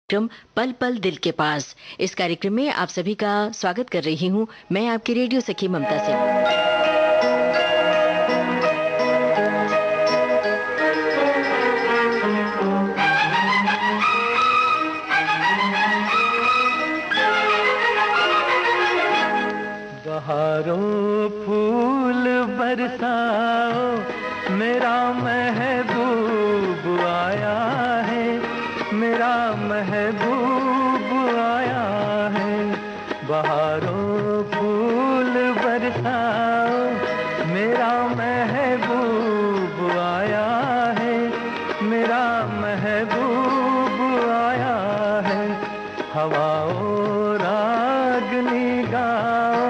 कार्यक्रम पल पल दिल के पास। इस कार्यक्रम में आप सभी का स्वागत कर रही हूँ मैं, आपकी रेडियो सखी ममता सिंह। बहारों फूल बरसाओ, मेरा महबूब आया है, मेरा महबूब आया है। बहारों फूल बरसाओ, मेरा महबूब आया है, मेरा महबूब आया है। हवाओं रागनी गाओ,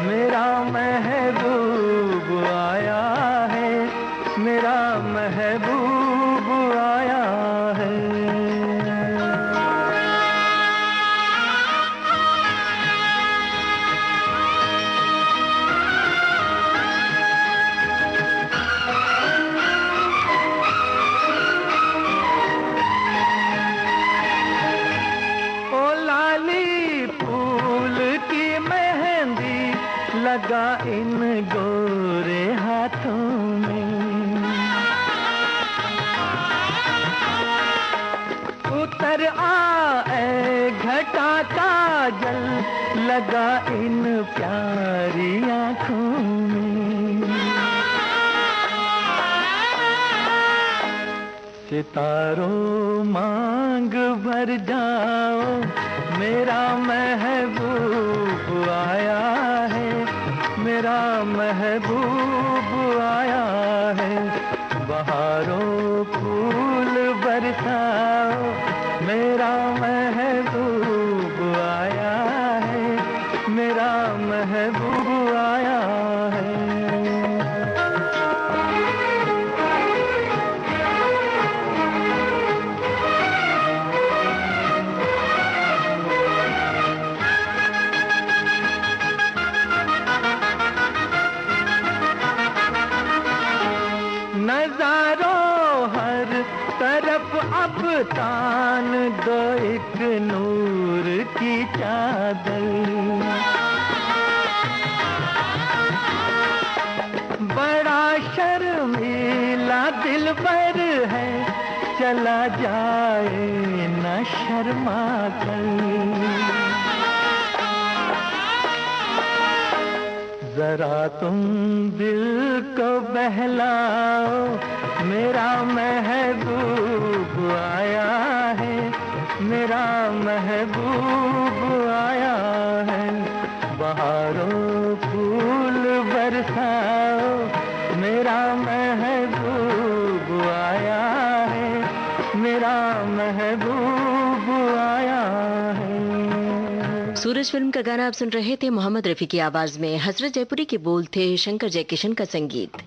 मेरा महबूब आया है, मेरा महबूब आया है। ओ लाली फूल की मेहंदी लगा इन गोरे हाथों में, उतर आए घटा काजल लगा इन प्यारी आँखों में। सितारों मांग भर जाओ, मेरा महबूब आया है, मेरा महबूब आया है। बहारों फूल बरसाओ, मेरा महबूब आया है, मेरा महबूब आया है। नजारों हर तरफ अब तान दो एक नूर की चादर, बड़ा शर्मीला दिलबर है, चला जाए न शर्मा कर। जरा तुम दिल को बहलाओ, मेरा महबूब आया है, मेरा महबूब आया है। बहारों फूल बरसाओ, मेरा महबूब आया है, मेरा महबूब आया है। सूरज फिल्म का गाना आप सुन रहे थे मोहम्मद रफी की आवाज में। हसरत जयपुरी के बोल थे शंकर जयकिशन का संगीत।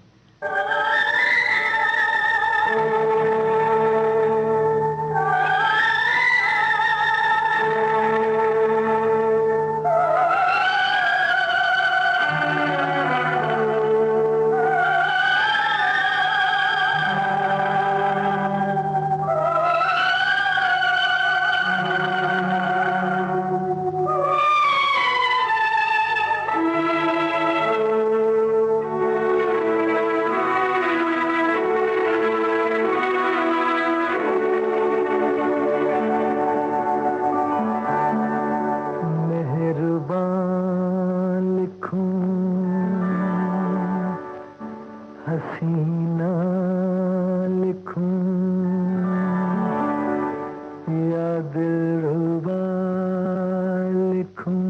हसीना लिखूं या दिलरुबा लिखूं,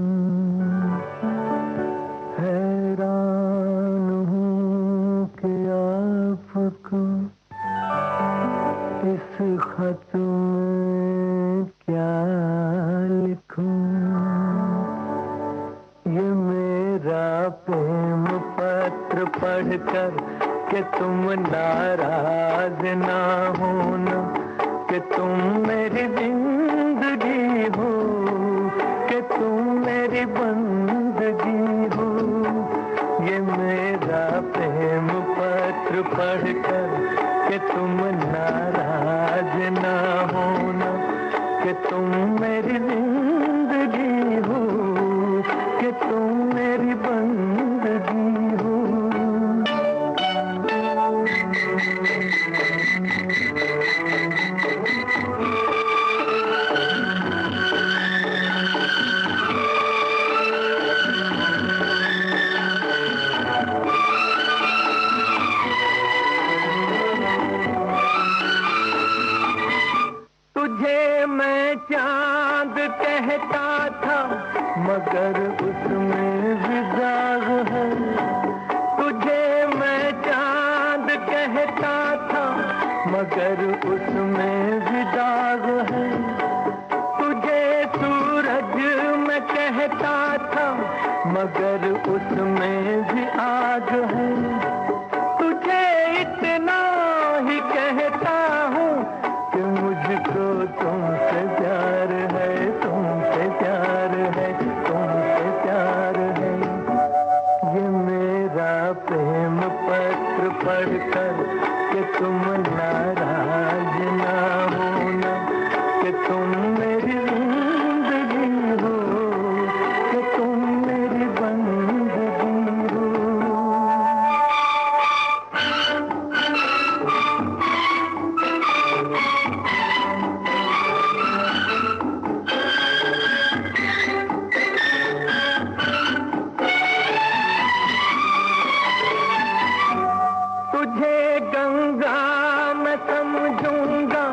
हैरान हूँ कि आपको इस खत में क्या लिखूं। ये मेरा प्रेम पत्र पढ़कर कि तुम नाराज ना होना, कि तुम मेरी जिंदगी हो, कि तुम मेरी बंदगी हो। ये मेरा प्रेम पत्र पढ़कर कि तुम नाराज ना होना, कि कि तुम मेरी जिंदगी हो, कि तुम मेरी बंदगी हो। तुझे मैं चांद कहता था मगर उसमें भी दाग है। तुझे मैं चांद कहता था मगर उसमें भी दाग है। तुझे सूरज मैं कहता था मगर उसमें भी आग है। तुझे इतना ही कहता हूँ कि मुझको तुमसे प्यार है, तुमसे प्यार है, तुमसे प्यार है। ये मेरा प्रेम पत्र पढ़कर कि तुम नाराज ना होना, कि तुम मेरी जिंदगी हो, कि तुम मेरी बंदगी हो। तुझे गंगा मैं समझूंगा,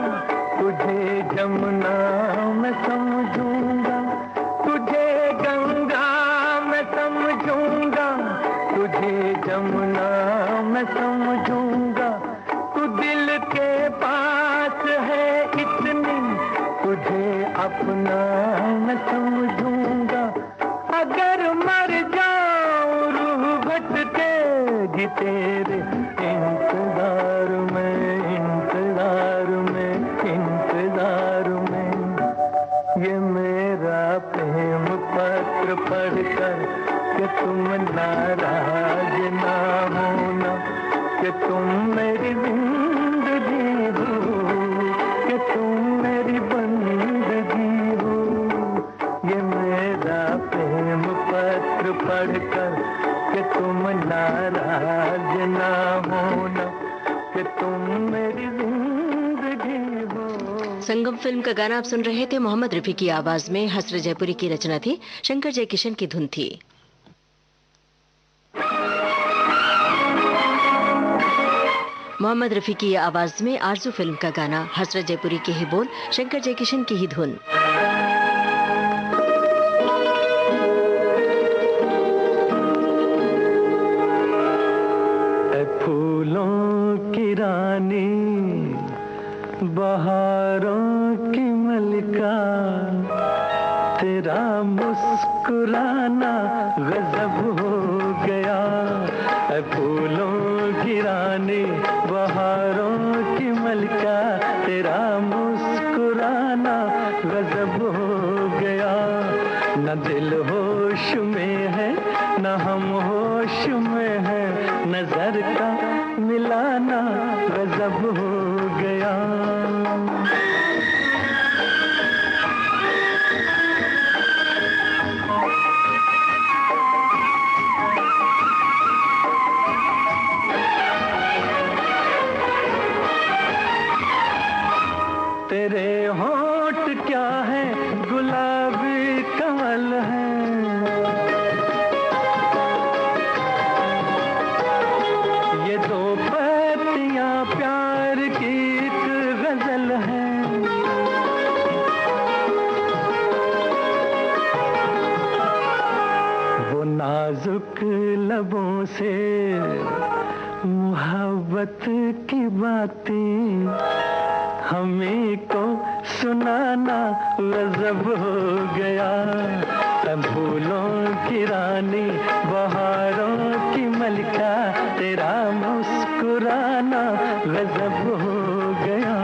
तुझे जमुना मैं समझूंगा। तुझे गंगा मैं समझूंगा, तुझे जमुना मैं समझूंगा। तू दिल के पास है इतनी, तुझे अपना मैं समझूंगा। अगर मर जाऊं रूह भटकेगी तेरे इंतजार में, इंतजार में, इंतजार में। ये मेरा प्रेम पत्र पढ़कर कि तुम नाराज ना होना, कि तुम मेरी जिंदगी हो, कि तुम मेरी बंदगी हो। ये मेरा प्रेम पत्र पढ़कर कि तुम नाराज ना होना, कि तुम मेरी जिंदगी हो। संगम फिल्म का गाना आप सुन रहे थे। मोहम्मद रफी की आवाज में हसरत जयपुरी की रचना थी, शंकर जयकिशन की धुन थी। मोहम्मद रफी की आवाज में आरजू फिल्म का गाना, हसरत जयपुरी के ही बोल, शंकर जयकिशन की ही धुन। फूलों की रानी, बहारों की मलिका, तेरा मुस्कुराना गजब हो गया। फूलों की रानी, बहारों की मलिका, तेरा मुस्कुराना गजब हो गया। न दिल होश में है, न हम होश में है, नजर का मिलाना गजब हो गया। तेरे होंठ क्या है, गुलाबी कमल है। ये दो पत्तियां प्यार की एक गजल है। वो नाजुक लबों से मोहब्बत की बातें हमें को सुनाना गजब हो गया। फूलों की रानी, बहारों की मलिका, तेरा मुस्कुराना गजब हो गया।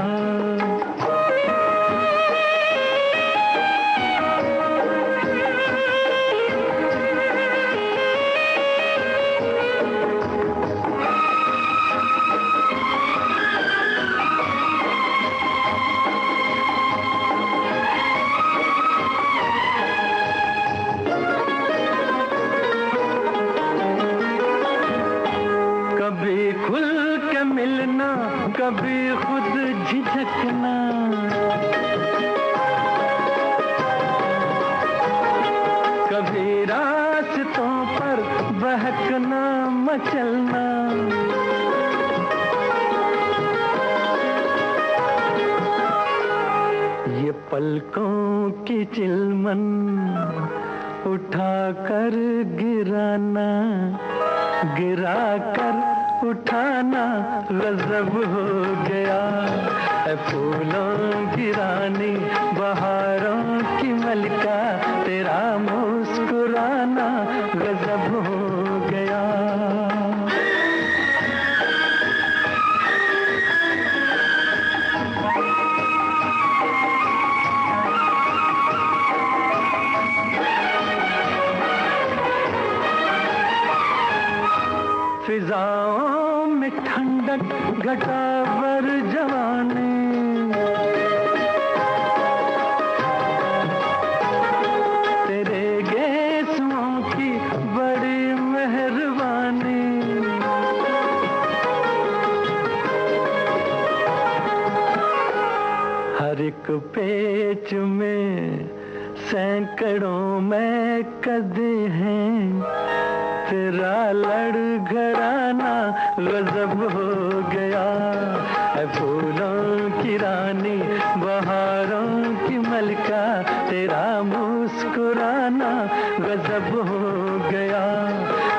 कभी खुद झिझकना, कभी रास्तों पर बहकना मचलना। ये पलकों की चिलमन उठा कर गिराना, गिरा कर उठाना गजब हो गया। ऐ फूलों की रानी, बहारों की मलिका, तेरा मुस्कुराना गजब हो गया। फिजाओं में ठंडक घटा बर जवानी, तेरे गेसुओं की बड़ी मेहरबानी। हर एक पेच में सैकड़ों में कदे हैं, तेरा लड़खड़ाना गजब हो गया। ऐ फूलों की रानी, बहारों की मलिका, तेरा मुस्कुराना गजब हो गया।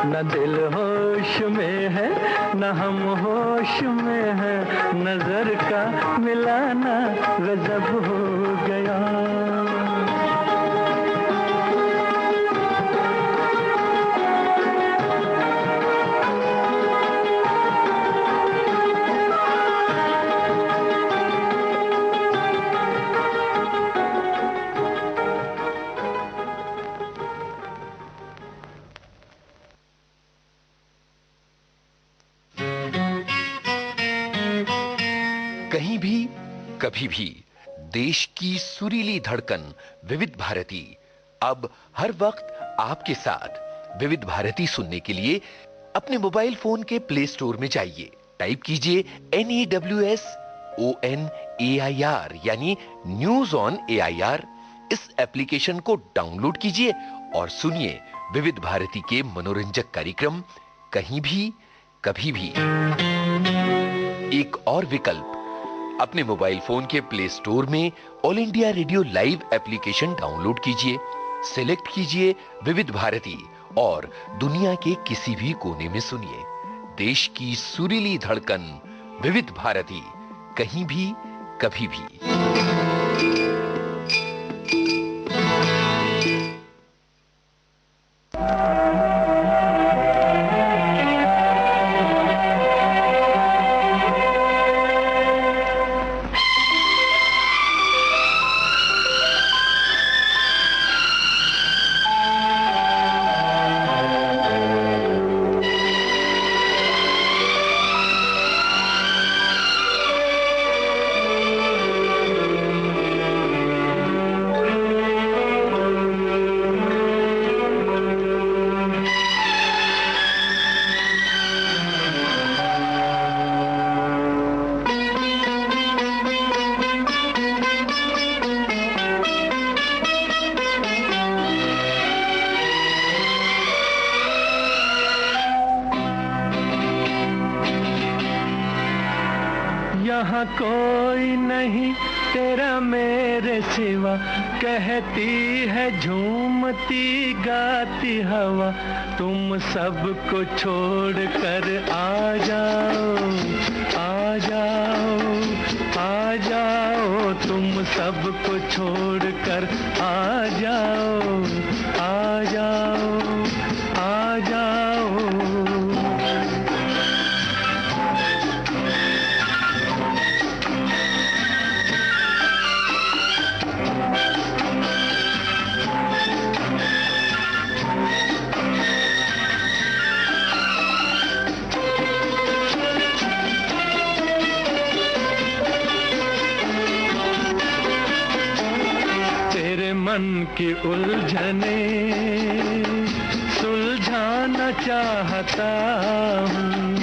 न दिल होश में है न हम होश में है, नजर का मिलाना गजब हो गया। कहीं भी कभी भी देश की सुरीली धड़कन विविध भारती अब हर वक्त आपके साथ। विविध भारती सुनने के लिए अपने मोबाइल फोन के प्ले स्टोर में जाइए, टाइप कीजिए NEWSONAIR यानी न्यूज ऑन AIR। इस एप्लीकेशन को डाउनलोड कीजिए और सुनिए विविध भारती के मनोरंजक कार्यक्रम कहीं भी कभी भी। एक और विकल्प, अपने मोबाइल फोन के प्ले स्टोर में all India radio live application download कीजिए, सिलेक्ट कीजिए विविध भारती और दुनिया के किसी भी कोने में सुनिए देश की सुरीली धड़कन विविध भारती, कहीं भी कभी भी। यहाँ कोई नहीं तेरा मेरे सिवा, कहती है झूमती गाती हवा। तुम सबको छोड़ कर आ जाओ, आ जाओ, आ जाओ। तुम सबको छोड़ कर आ जाओ, आ जाओ, आ जाओ। मन की उलझने सुलझाना चाहता हूँ,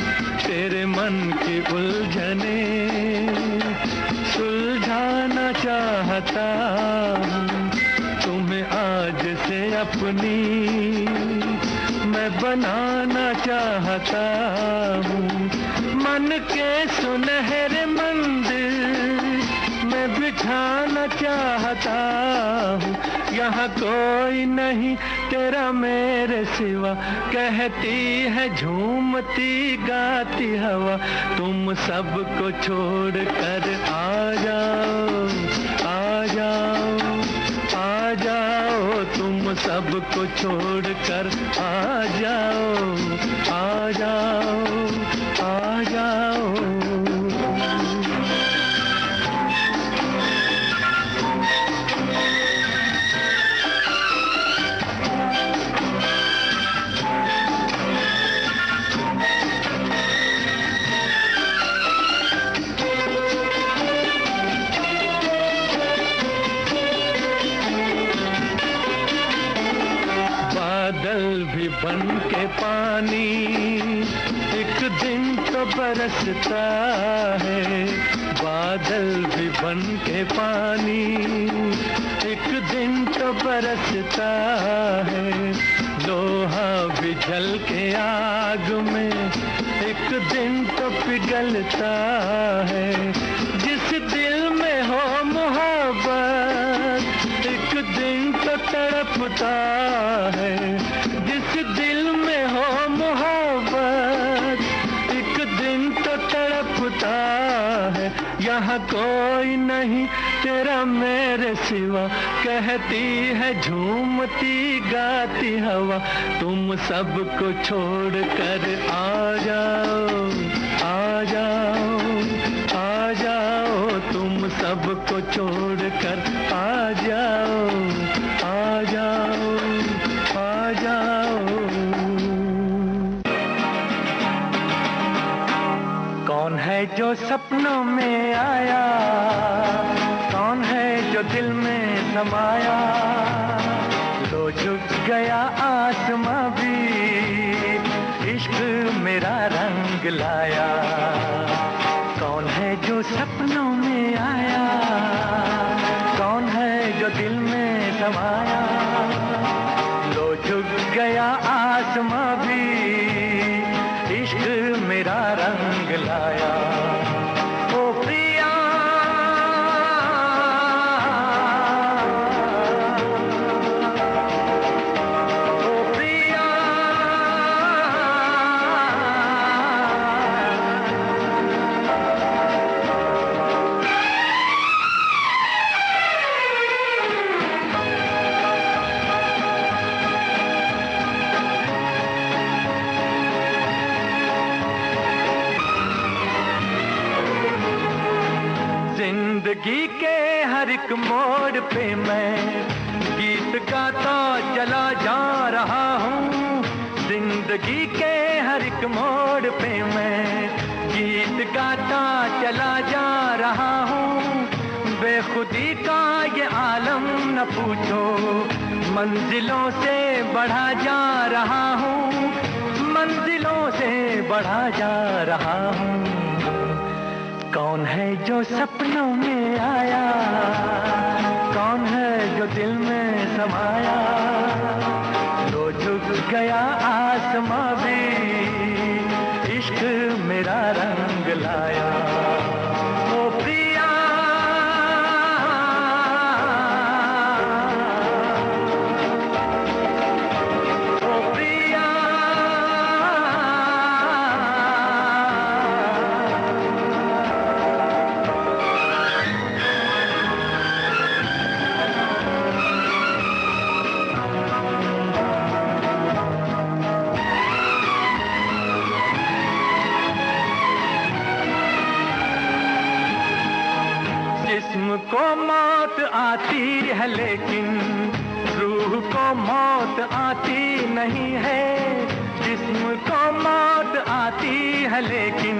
तेरे मन की उलझने सुलझाना चाहता हूँ। तुम्हें आज से अपनी मैं बनाना चाहता हूँ। मन के सुनहरे मंदिर मैं बिठाना चाहता हूँ। यहाँ कोई नहीं तेरा मेरे सिवा, कहती है झूमती गाती हवा। तुम सबको छोड़ कर आ जाओ, आ जाओ, आ जाओ। तुम सबको छोड़ कर आ जाओ, आ जाओ, आ जाओ। बादल भी बन के पानी एक दिन तो बरसता है। बादल भी बन के पानी एक दिन तो बरसता है। लोहा भी जल के आग में एक दिन तो पिघलता है। जिस दिल में हो मोहब्बत एक दिन तो तड़पता है। जिस दिल में हो मोहब्बत एक दिन तो तड़पता है। यहाँ कोई नहीं तेरा मेरे सिवा, कहती है झूमती गाती हवा। तुम सबको छोड़ कर आ जाओ, आ जाओ, आ जाओ। तुम सबको छोड़ कर आ जाओ, आ जाओ, आ जाओ। कौन है जो सपनों में आया, कौन है जो दिल में समाया। लो झुक गया आसमां भी, इश्क मेरा रंग लाया। कौन है जो सपनों में आया, कौन है जो दिल में समाया। लो झुक गया आसमां भी, इश्क मेरा रंग लाया। ओ प्रिया, ओ प्रिया, जिंदगी के हर एक मोड़ पे मैं गीत गाता चला जा रहा हूँ। जिंदगी के हर एक मोड़ पे मैं गीत गाता चला जा रहा हूँ। बेखुदी का ये आलम न पूछो, मंजिलों से बढ़ा जा रहा हूँ। मंजिलों से बढ़ा जा रहा हूँ। कौन है जो सपनों में आया, कौन है जो दिल में समाया। लो झुक गया आसमां भी, इश्क मेरा रंग लाया। ओ प्रिया, ओ प्रिया, जिस्म को मौत आती है लेकिन रूह को मौत आती नहीं है। जिस्म को मौत आती है लेकिन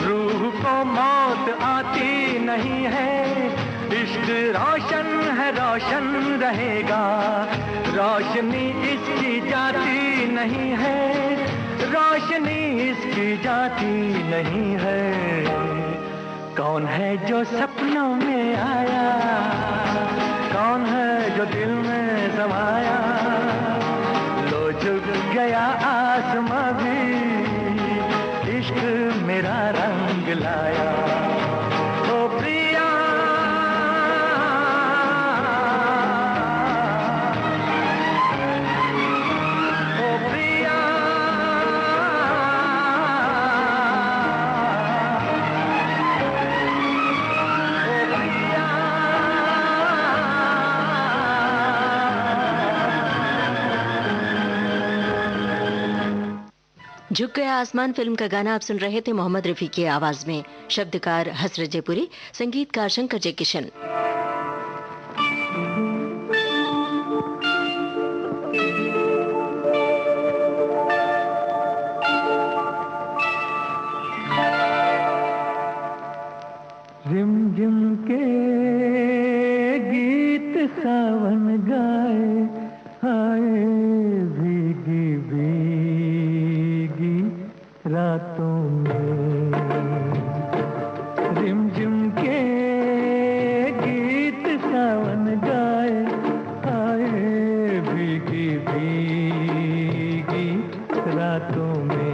रूह को मौत आती नहीं है। इश्क रोशन है, रोशन रहेगा, रोशनी इसकी जाती नहीं है। रोशनी इसकी जाती नहीं है। कौन है जो सपनों में आया, कौन है जो दिल में समाया, लो झुक गया आसमां भी, इश्क मेरा रंग लाया। ओ प्रिया झुक गया आसमान फिल्म का गाना आप सुन रहे थे मोहम्मद रफी की आवाज में। शब्दकार हसरत जयपुरी, संगीतकार शंकर जयकिशन। रिमझिम के गीत सावन गाए, आए भीगी भीगी रातों में। रिमझिम के गीत सावन गाए, आए भीगी भीगी रातों में।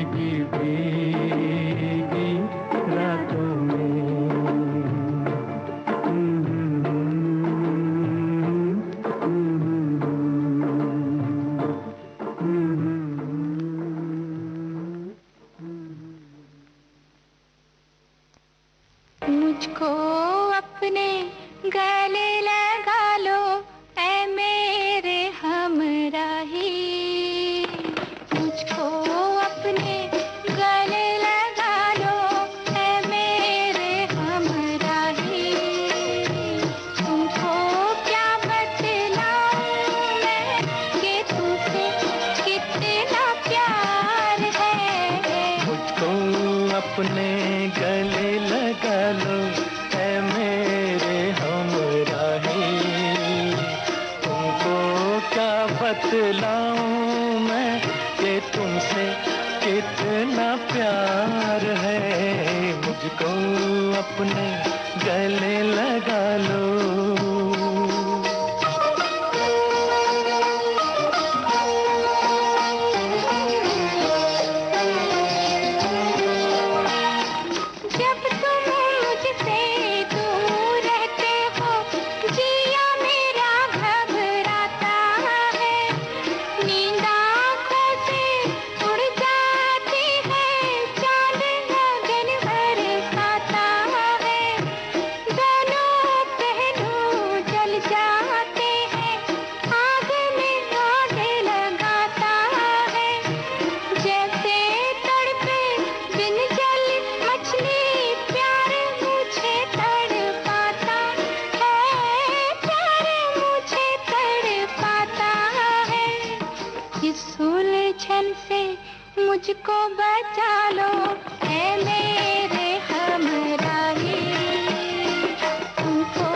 भीगी भीगी रातों में। मुझको अपने गले लगा लो ऐ मेरे हमराही, मुझको अपने गले लगा लो ऐ मेरे हमराही। तुमको क्या बतलाऊं मैं कि तुझसे कितना प्यार है। मुझको अपने गले लगा लो ऐ मेरे हमराही, तुमको क्या बतलाऊं मैं कि तुमसे कितना प्यार है। मुझको अपने गले लगा लो। जब तुम मुझसे दूर रहते हो जिया मेरा घबराता है, नींद आँखों से उड़ जाती है, चांद लगन बरसाता है। दोनों पहलू जल जाते हैं, आग में आग लगाता है। जैसे तड़पे बिन जल मछली प्यार मुझे तड़पाता है, प्यार मुझे तड़पाता है। इस उलझन से मुझको बचा लो ऐ मेरे हमराही। तुमको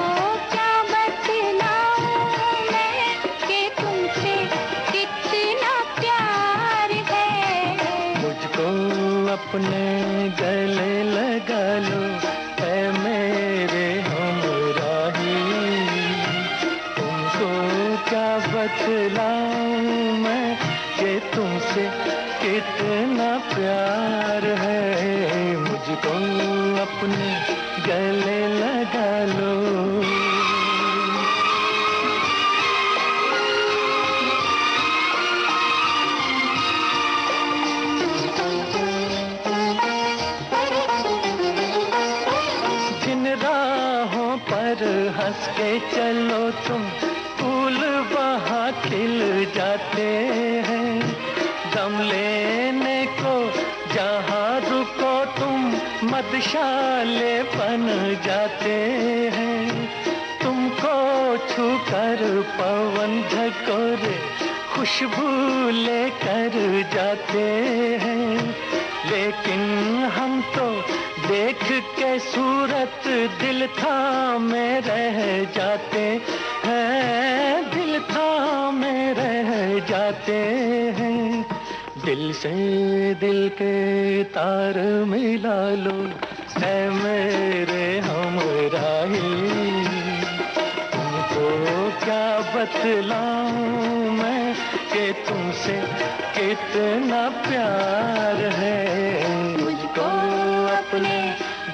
क्या बतलाऊं मैं कि तुमसे कितना प्यार है। मुझको अपने गले लगा लो ऐ मेरे हमराही, तुमको क्या बतलाऊं मैं कि तुमसे कितना प्यार है। मुझको अपने गले लगा लो। जिन राहों पर हंस के चलो तुम, फूल वहाँ खिल जाते हैं। दम लेने को जहाँ रुको तुम, मधुशाले बन जाते हैं। तुमको छूकर पवन झकोरे खुशबू लेकर जाते हैं। लेकिन हम तो देख के सूरत दिल थामे रह जाते हैं, दिल थामे रह जाते हैं। दिल से दिल के तार मिला लो ऐ मेरे हमराही, तुमको क्या बतलाऊं मैं कि तुमसे कितना प्यार है। मुझको अपने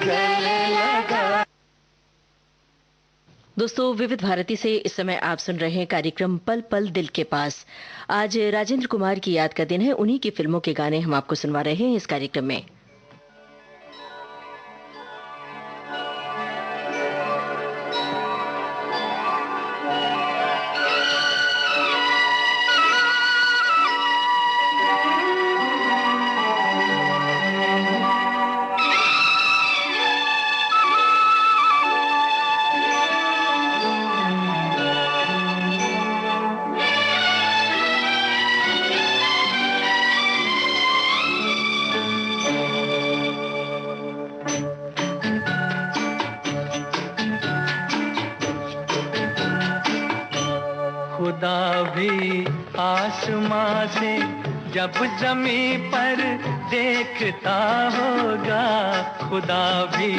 गले लगा। दोस्तों, विविध भारती से इस समय आप सुन रहे हैं कार्यक्रम पल पल दिल के पास। आज राजेंद्र कुमार की याद का दिन है। उन्हीं की फिल्मों के गाने हम आपको सुनवा रहे हैं इस कार्यक्रम में। खुदा भी आसमां से जब जमीन पर देखता होगा, खुदा भी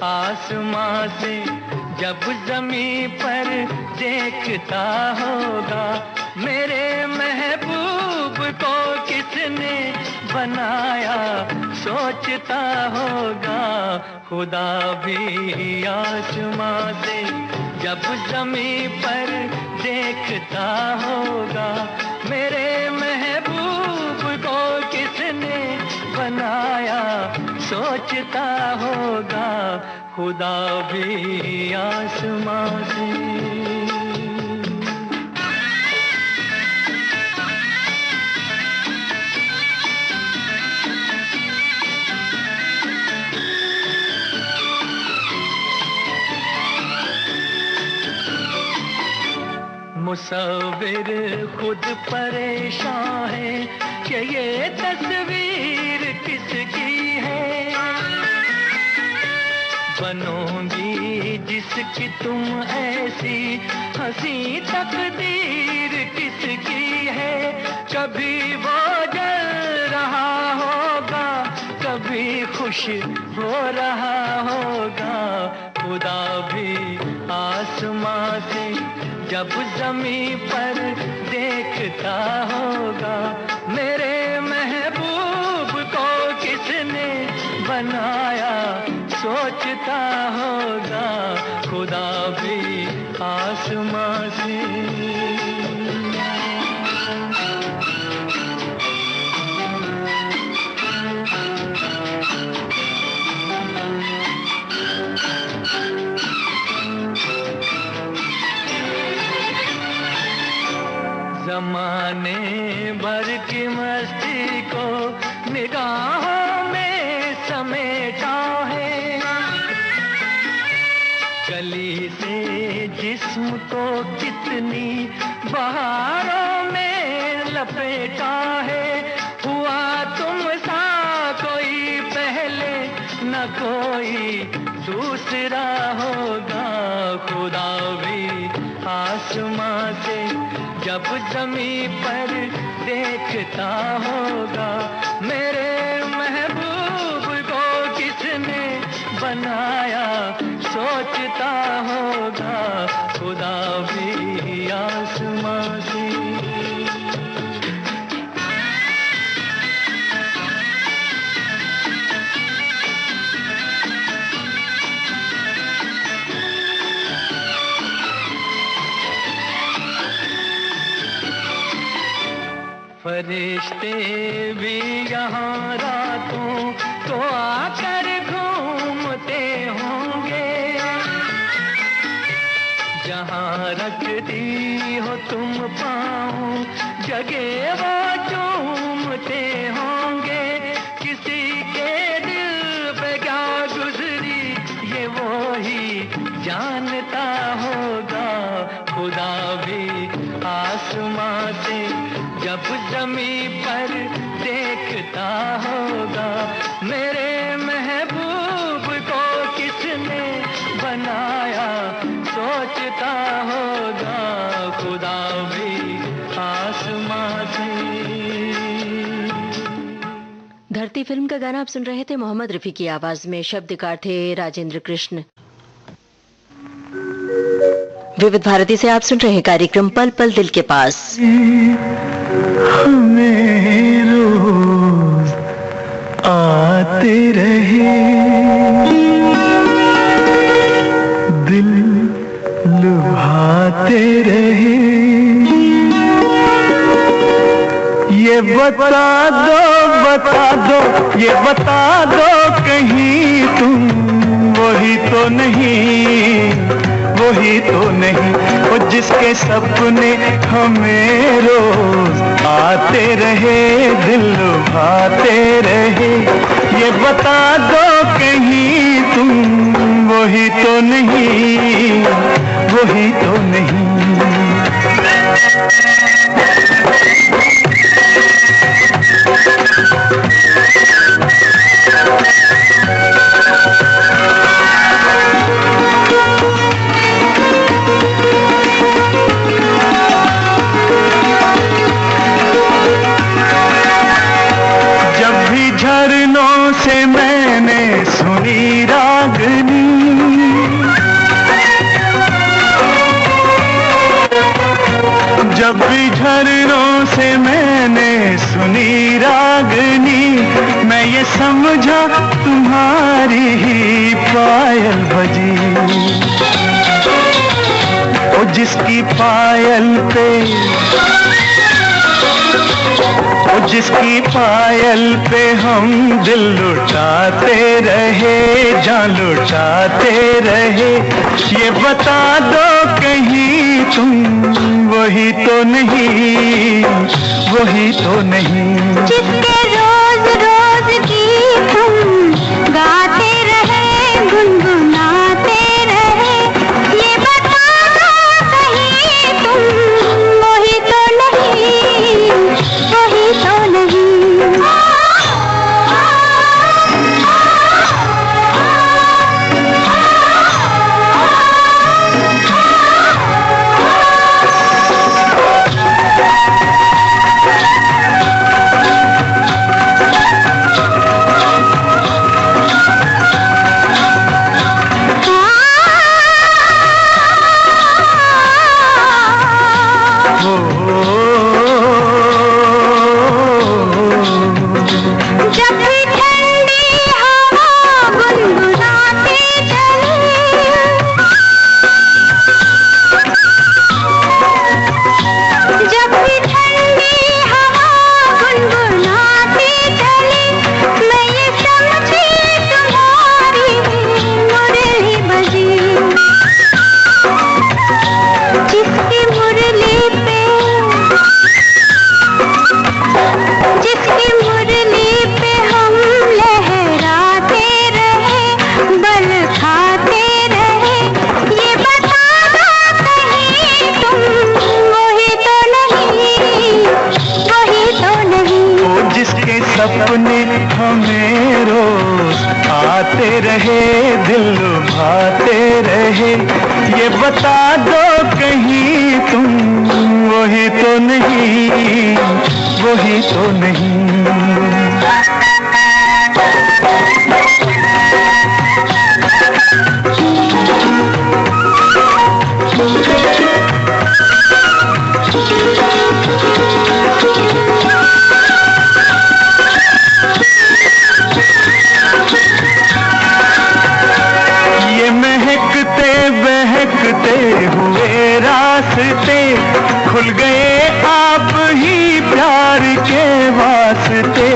आसमां से जब जमीन पर देखता होगा, मेरे महबूब को किसने बनाया सोचता होगा खुदा भी आसमां से जब ज़मीं पर देखता होगा मेरे महबूब को किसने बनाया सोचता होगा खुदा भी आसमां से। मुसव्विर खुद परेशान है कि ये तस्वीर किसकी है, बनोगी जिसकी तुम ऐसी हंसी तकदीर किसकी है। कभी वो जल रहा होगा कभी खुश हो रहा होगा खुदा भी आसमां से जब ज़मीं पर देखता होगा मेरे महबूब को किसने बनाया सोचता होगा खुदा भी आसमां से। ज़माने भर की मस्ती को निगाहों में समेटा है, कली से जिस्म को कितनी बहारों में लपेटा है। हुआ तुम सा कोई पहले न कोई दूसरा होगा खुदा भी आसमां से जब ज़मीं पर देखता होगा मेरे महबूब को किसने बनाया सोचता होगा खुदा भी आसमां से। फरिश्ते भी यहाँ रातों को आकर घूमते होंगे, जहाँ रखती हो तुम पाँव जगह वो चूमते होंगे। किसी के दिल पे क्या गुजरी ये वो ही जानता होगा खुदा भी आसमां से जब ज़मीं पर देखता होगा मेरे महबूब को किसने बनाया सोचता होगा खुदा भी आसमां से। धरती फिल्म का गाना आप सुन रहे थे मोहम्मद रफी की आवाज में, शब्दकार थे राजेंद्र कृष्ण। विविध भारती से आप सुन रहे हैं कार्यक्रम पल पल दिल के पास। हमें रोज आते रहे दिल लुभाते रहे, ये बता दो ये बता दो कहीं तुम वही तो नहीं वो जिसके सपने हमें रोज आते रहे दिल लुभाते रहे। ये बता दो कहीं तुम वही तो नहीं। जब भी झरनों से मैंने सुनी रागनी, समझा तुम्हारी ही पायल बजी। ओ जिसकी पायल पे, ओ जिसकी पायल पे हम दिल लुटाते रहे, जान लुटाते रहे, ये बता दो कहीं तुम वही तो नहीं, वही तो नहीं। जिसके रोज रोज गीत हम गाते रहे, गुनगुनाते रहे, ये बता दो कहीं तुम वही तो नहीं, वही तो नहीं। सपने हमें रोज आते रहे, दिल लुभाते रहे, ये बता दो कहीं तुम वही तो नहीं, वही तो नहीं। बहकते हुए रास्ते खुल गए आप ही प्यार के वास्ते।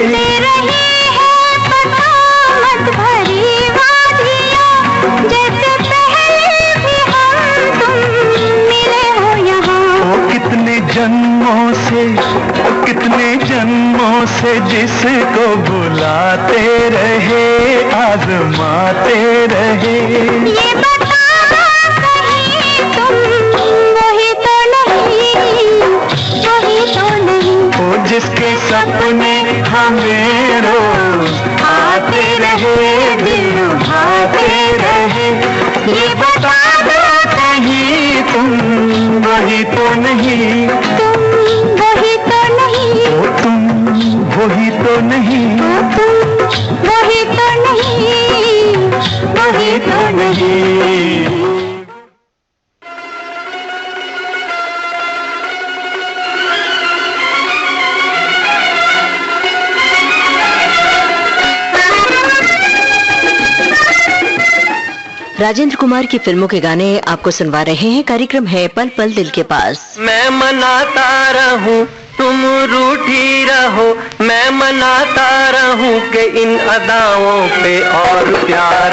ले रही है बसामत भरी वादियाँ, जैसे पहले भी हम तुम मिले हो यहाँ। ओ कितने जन्मों से जिसको बुलाते रहे, आजमाते रहे, ये बता दो कहीं तुम वही तो नहीं, वही तो नहीं। ओ जिसके सपने हमें रोज आते रहे, दिल लुभाते रहे, ये बता दो कहीं तुम वही तो नहीं, तुम वही तो नहीं, ओ तुम वही तो नहीं, ओ तुम वही तो नहीं, वही तो नहीं। राजेंद्र कुमार की फिल्मों के गाने आपको सुनवा रहे हैं। कार्यक्रम है पल पल दिल के पास। मैं मनाता रहूं तुम रूठी रहो, मैं मनाता रहूं कि इन अदाओं पे और प्यार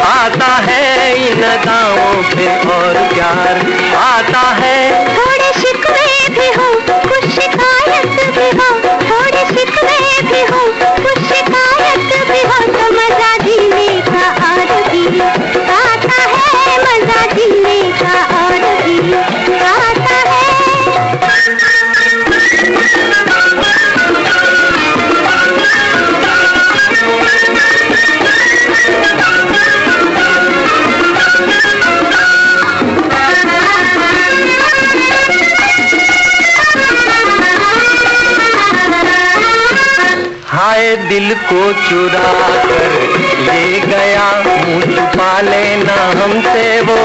आता है, इन अदाओं पे और प्यार आता है। थोड़े शिकवे भी हो, कुछ शिकायत भी हो, थोड़े शिकवे भी हो, कुछ शिकायत भी हो, तो मजा जीने का और भी आता है, मजा जीने का और भी आता है। हाय दिल को चुरा कर ले गया, मुँह छुपा लेना हमसे वो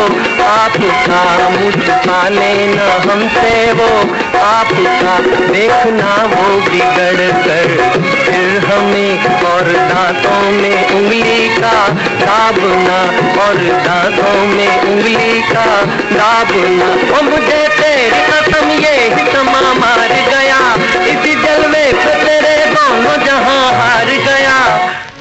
आपका, मुँह छुपा लेना हमसे वो आपका, देखना वो बिगड़ कर फिर हमें और दांतों में उंगली का दाबना, और दांतों में उंगली का दाबना। ओ मुझे तेरी कसम ये ही समा मार गया, इसी जलवे पे तेरे दोनों जहां हार गया।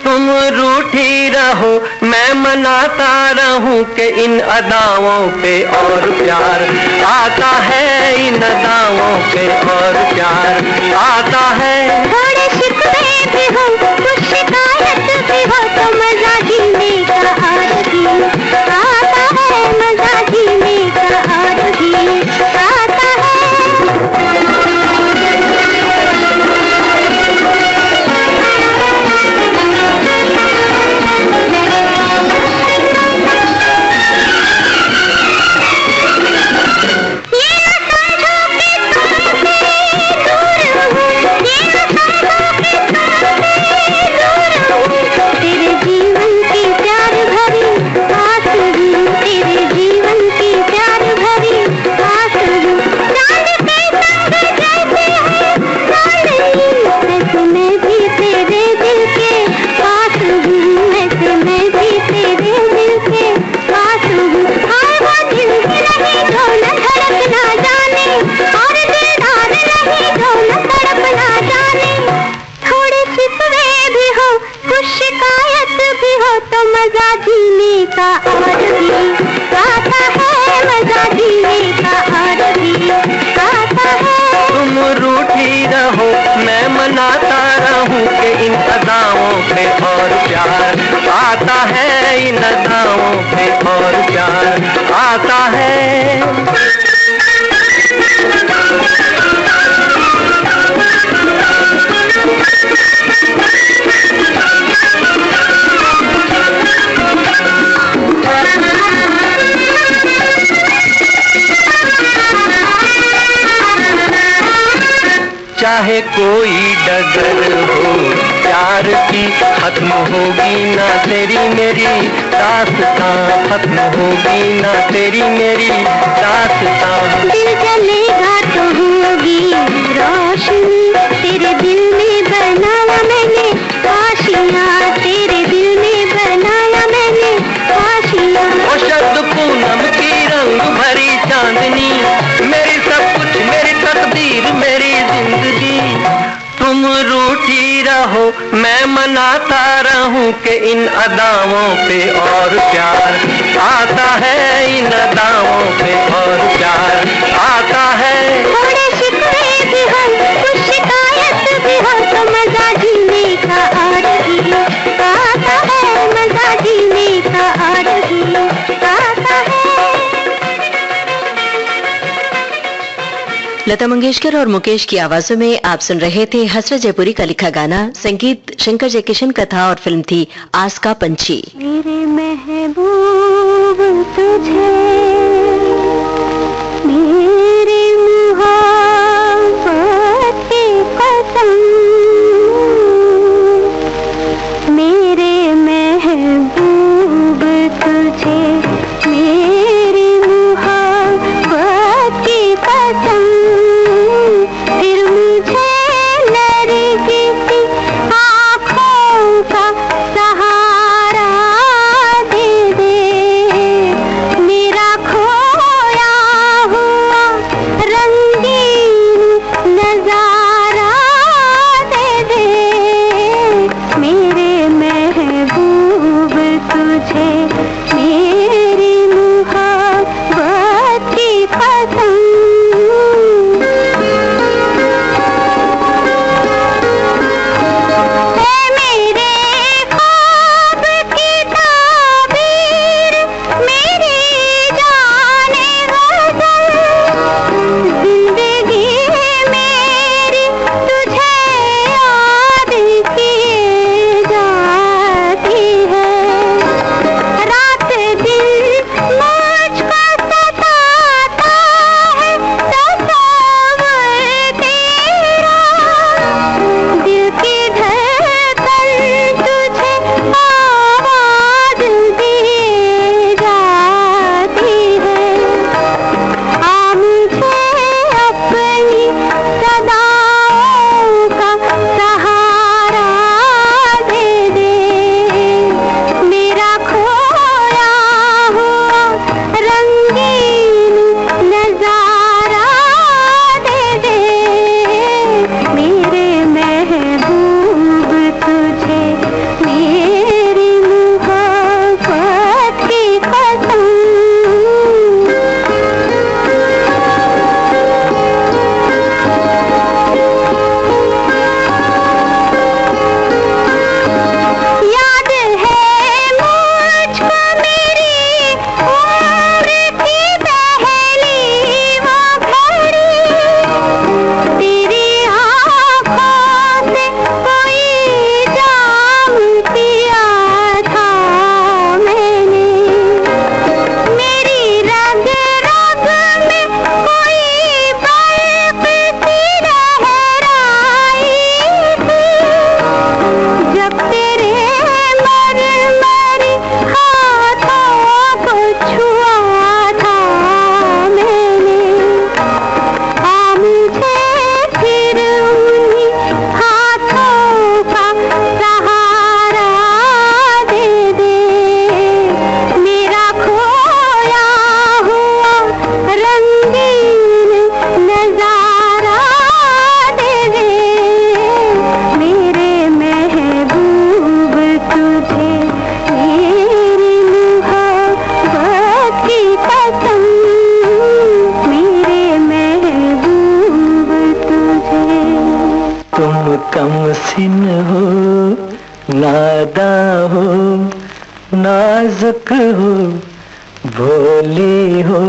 तुम रूठी रहो मैं मनाता रहूं कि इन अदाओं पे और प्यार आता है, इन अदाओं पे और प्यार आता है। थोड़े शिकवे भी हो, कुछ शिकायत भी हो, तो मजा जीने का और भी आता है, मजा जीने का और भी आता है। चाहे कोई डगर हो प्यार की, खत्म होगी ना तेरी मेरी दास्तां, खत्म होगी ना तेरी मेरी दास्तां। दिल जलेगा तो होगी रोशनी, तेरे दिल में बनाया मैंने आशियाँ, तेरे दिल में बनाया मैंने आशियाँ। ओ शब्द पूनम की रंग भरी चांदनी, मेरी सब कुछ, मेरी तकदीर, मेरी जिंदगी। तुम रूठी रहो मैं मनाता रहूं कि इन अदाओं पे और प्यार आता है, इन अदाओं पे और प्यार आता है। थोड़े शिकवे भी हो, कुछ शिकायत भी हो, तो मजा जीने का और भी आता है, मजा जीने का और भी आता है। लता मंगेशकर और मुकेश की आवाजों में आप सुन रहे थे हसरत जयपुरी का लिखा गाना, संगीत शंकर जयकिशन का था और फिल्म थी आस का पंछी। मेरे महबूब तुझे मेरे मुहब्बत की कसम, मेरे महबूब तुझे मेरी मुहब्बत की कसम। फिर मुझे लड़की सी आँखों का सहारा दे दे, मेरा खो नादा हो, नाजुक हो, भोली हो,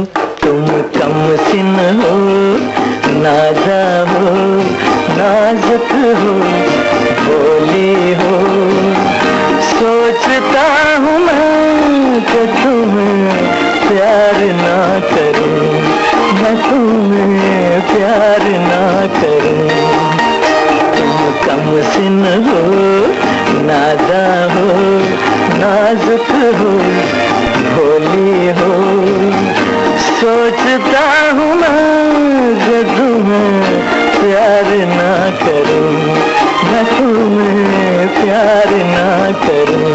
तुम कमसिन हो, नादा हो, नाजुक हो, भोली हो। सोचता हूँ मैं कि तुम्हें प्यार ना करूं, मैं तुम्हें प्यार ना करूं। तुम कमसिन हो, नादा हो, नाजुक हो, भोली हो। सोचता हूँ मैं कि तुम्हें प्यार ना करूं, मैं तुम्हें प्यार ना करूं।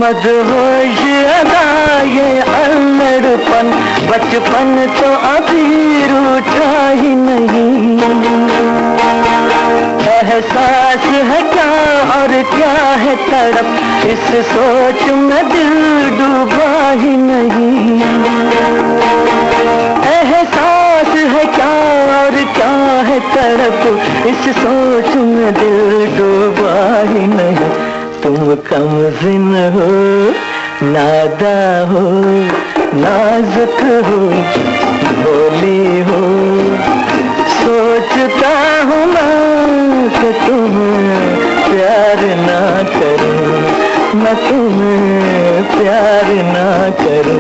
मदहोश अदा ये अल्लड़पन, बचपन तो अभी रूठा ही नहीं। एहसास है क्या और क्या है तड़प, इस सोच में दिल डूबा ही नहीं। एहसास है क्या और क्या है तड़प, इस सोच में दिल डूबा ही नहीं। तुम कमसिन हो, नादा हो, नाजुक हो, भोली हो। सोचता हूँ मैं कि तुम्हें प्यार ना करूं, मैं तुम्हें प्यार ना करूं।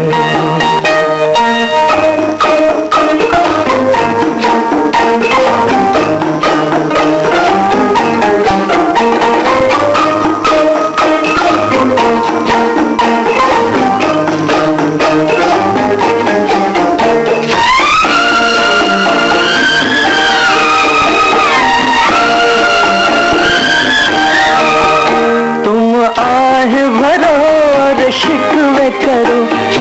शिकवे करो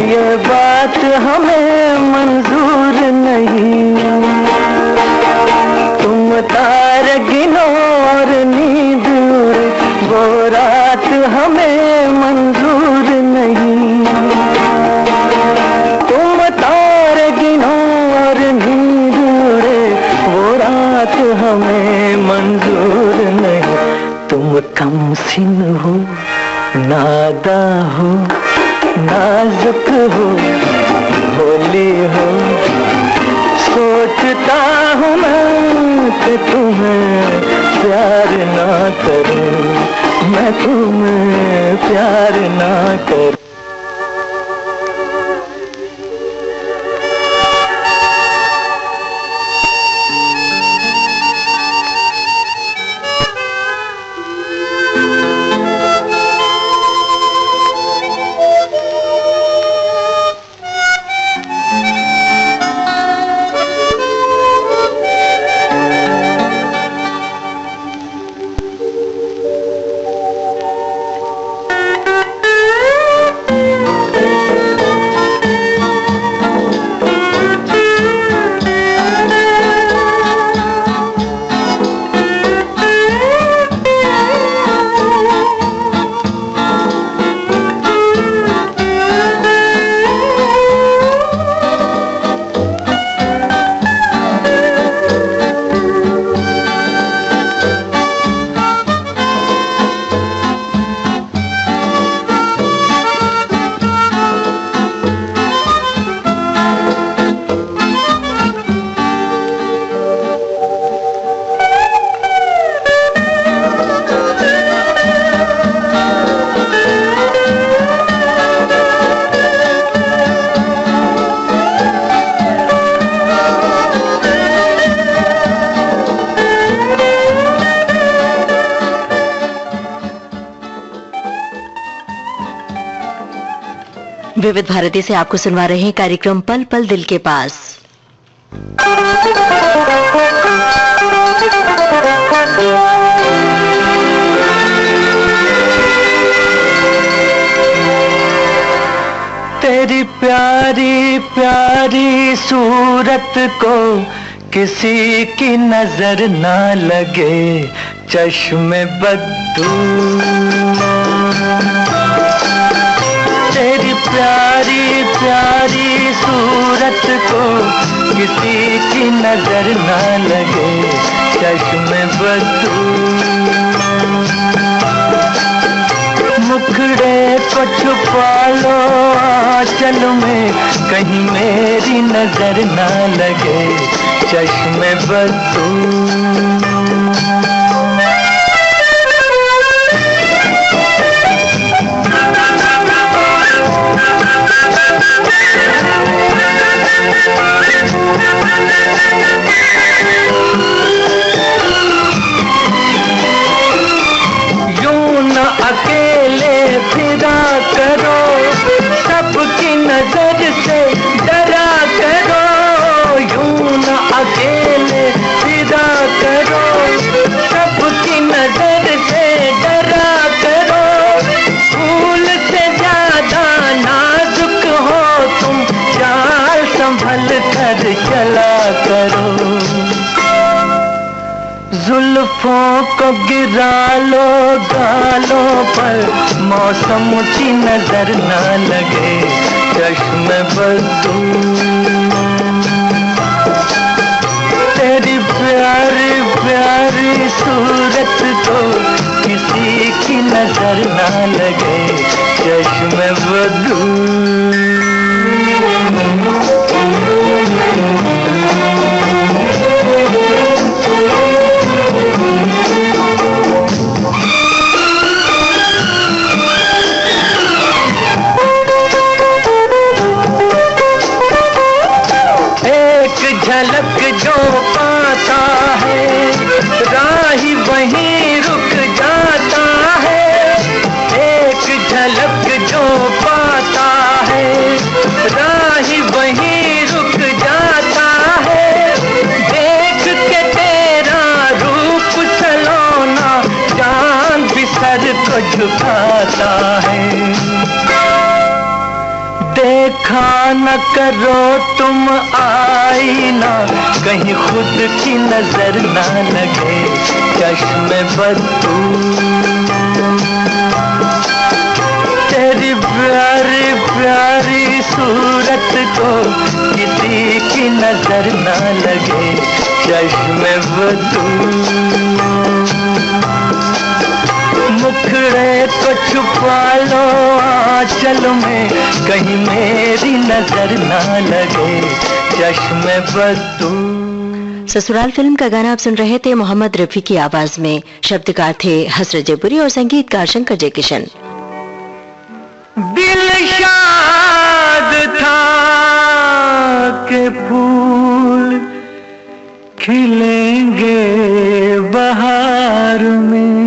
ये बात हमें मंजूर नहीं। तुम तार गिनो और नींद उड़े, वो रात हमें मंजूर नहीं। तुम तार गिनो और नींद उड़े, वो रात हमें मंजूर नहीं। तुम कमसिन हो, नादा हो, नाजुक हो, भोली हो। सोचता हूँ मैं कि तुम्हें प्यार ना करूं, मैं तुम्हें प्यार ना करूं। विविध भारती से आपको सुनवा रहे हैं कार्यक्रम पल पल दिल के पास। तेरी प्यारी प्यारी सूरत को किसी की नजर ना लगे चश्मे बद्दू। तेरी प्यारी प्यारी सूरत को किसी की नजर ना लगे चश्मे बद्दू। मुखड़े को छुपा लो आंचल में कहीं मेरी नजर ना लगे चश्मे बद्दू। यूं न अकेले फिरा करो, सबकी नजर से डरा करो। यूं न अकेले फिरा करो, सबकी नजर से डरा करो। फूल से ज्यादा नाजुक हो तुम, चाल संभल कर चला करो। जुल्फों को गिरा लो गालों पर, मौसम की नजर ना लगे चश्मे बद्दू। तेरी प्यारी प्यारी सूरत को किसी की नजर ना लगे चश्मे बद्दू। झलक जो पाता है राही वहीं रुक जाता है। एक झलक जो पाता है राही वहीं रुक जाता है। देख के तेरा रूप सलोना चांद भी सर को झुकाता है। देखा न करो तुम आईना, कहीं खुद की नजर ना लगे चश्मे बद्दू। तेरी प्यारी प्यारी सूरत को किसी की नजर ना लगे चश्मे बद्दू। मुखड़े को छुपा लो आंचल में कहीं मेरी नजर ना लगे चश्मे बद्दू। ससुराल फिल्म का गाना आप सुन रहे थे मोहम्मद रफी की आवाज में। शब्दकार थे हसरत जयपुरी और संगीतकार शंकर जयकिशन। दिल शाद था के फूल खिलेंगे बहार में,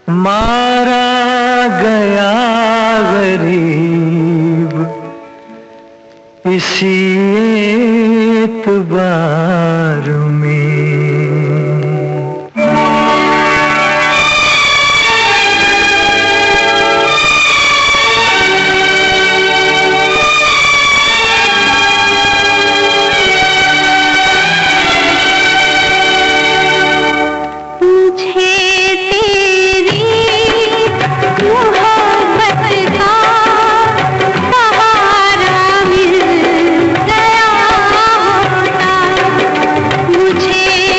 मारा गया गरीब इसी एतबार में। मुझे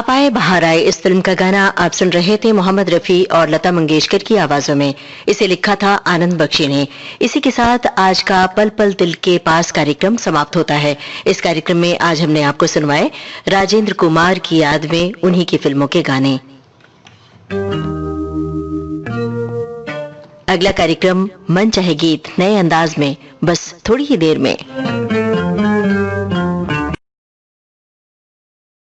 आप आए बाहर आए इस फिल्म का गाना आप सुन रहे थे मोहम्मद रफी और लता मंगेशकर की आवाजों में। इसे लिखा था आनंद बख्शी ने। इसी के साथ आज का पल पल दिल के पास कार्यक्रम समाप्त होता है। इस कार्यक्रम में आज हमने आपको सुनवाए राजेंद्र कुमार की याद में उन्हीं की फिल्मों के गाने। अगला कार्यक्रम मन चाहे गीत नए अंदाज में बस थोड़ी ही देर में।